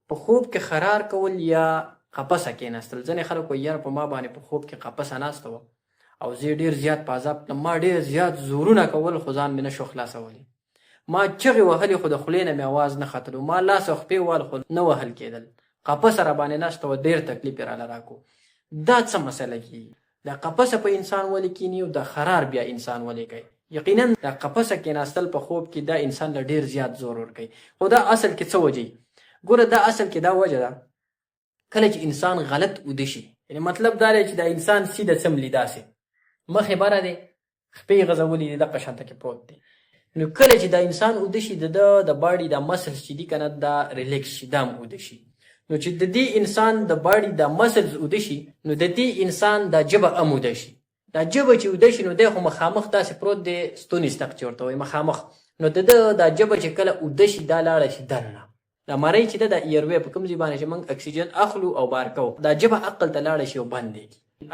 په خوب کې خرار کول یا قفسه کېناستل. ځینې خلک وایي یاره په ما باندې په خوب کې قفسه ناسته وه او زه ډېر زیات په عذاب کړم، ما ډېر زیات زورونه کول خو ځان مې نه شو خلاصولی، ما چغې وهلې خو د خولې نه مې اواز نه ختلو، ما لاس او خپې وال خو نه وهل کېدل، قفسه را باندې ناسته وه، ډېر تکلیف یې راله راکو. دا څه مسله کېږي؟ دا قفسه په انسان ولې کینی او دا خرار بیا انسان ولې کوي؟ یقینا دا قفسه کېناستل په خوب کې دا انسان له ډېر زیات زور ورکوي. خو دا اصل کې څه وجه؟ ګوره دا اصل کې دا وجه ده کله چې انسان غلط اوده شي، یعنې مطلب دا دی چې دا انسان سیده څملي داسې مخې بره دی، خپې غځولي دي، دغه شانته کې پروت دی. نو کله چې دا انسان اوده شي د ده د باډي دا مسلز چې دي که نه دا ریلیکس شي، دا هم اوده شي. نو چې د دې انسان د باډي دا مسلز اوده شي نو د دې انسان دا ژبه هم اوده شي. دا ژبه چې اوده شي نو دی خو مخامخ داسې پروت دی، ستوني ستق چې ورته وایي مخامخ. نو د ده دا ژبه چې کله اوده شي دا لاړه شي دننه. دا مرۍ چې ده د ایروی په کوم ځای باندې چې موږ اکسیجن اخلو او بار کوو، دا ژبه عقل ته لاړه شي او بند دی.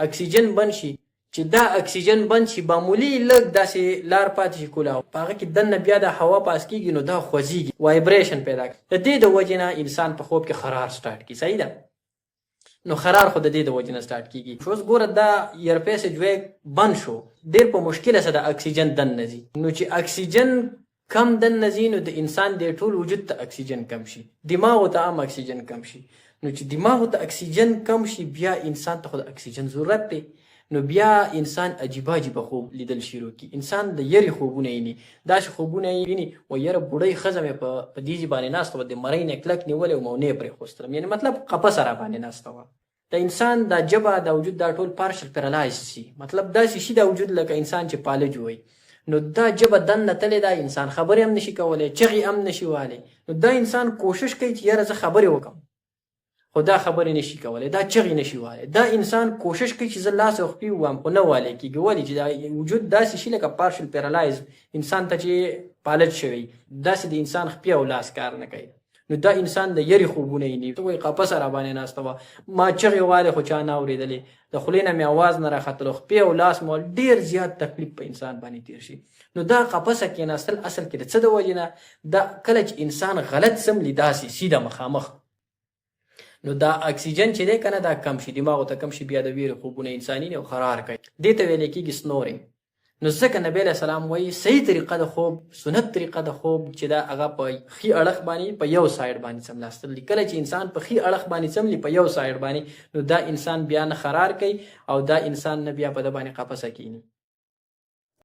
اکسیجن بند شي، چې دا اکسیجن بند شي معمولي لږ داسې لار پاتې شي کولاو، په هغه کې دننه بیا د هوا پاس کېږي نو دا خوځېږي، وایبریشن پیدا کوي. د دې د وجې نه انسان په خوب کې خرار سټارټ کړي. صحیح ده؟ نو خرار خو د دې د وجې نه سټارټ کېږي. اوس ګوره دا ایرپیسج وی بند شو، ډېر په مشکله سره د اکسیجن دننه ځي. نو چې اکسیجن کم دننه ځي نو د انسان د ټول وجود ته اکسیجن کم شي، دماغو ته هم اکسیجن کم شي. نو چې دماغو ته اکسیجن کم شي بیا انسان ته خو د اکسیجن ضرورت دی. نو بیا انسان عجیبه عجیبه خوب لیدل شروع کړي، انسان د یری خوبونه ویني، داسې خوبونه یې ویني و یاره بوډۍ ښځه مې په دې ځای باندې ناسته وه، د مرۍ نه کلک نیولې وم او نه یې پرېښوستلم، یعنې مطلب قفسه را باندې ناسته وه. د انسان دا ژبه دا وجود دا ټول پارشل پیرالایز شي، مطلب داسې شي دا وجود لکه انسان چې پالج وایي. نو دا ژبه دننه تلې ده، انسان خبرې هم نشي کولی، چغې هم نشي وهلی. نو دا انسان کوشش کوي چې یاره زه خبرې وکړم، خو دا خبرې نشي کولی، دا چغې نشي وهلی. دا انسان کوشش کوي چې زه لاس او خپې ووایم خو نه والی کېږي. ولې چې دا وجود داسې شي لکه پارشل پیرالایز، انسان ته چې پالج شوی داسې د انسان خپې او لاس کار نه کوي. نو دا انسان د یری خوبونه ویني، ته وایي قفسه را باندې ناسته وه، ما چغې والې خو چا نه اورېدلې، د خولې نه مې اواز نه راختلو، خپې او لاس مو ډېر زیات تکلیف په انسان باندې تېر شي. نو دا قفسه کېناستل اصل کې د څه د وجې نه؟ دا کله چې انسان غلط سملي داسې سیده مخامخ نو دا اکسیجن چې دی که نه دا کم شي، دماغو ته کم شي، بیا د ویرې خوبونه انساني او خرار کوي. دې ته ویلی کېږي سنورینګ. نو ځکه نبی علیه السلام وایي صحیح طریقه د خوب، سنت طریقه د خوب چې دا هغه په ښي اړخ باندې په یو سایډ باندې څملاستل دي. کله چې انسان په ښي اړخ باندې څملي په یو سایډ باندې نو دا انسان بیا نه خرار کوي او دا انسان نه بیا په ده باندې قفسه کېني.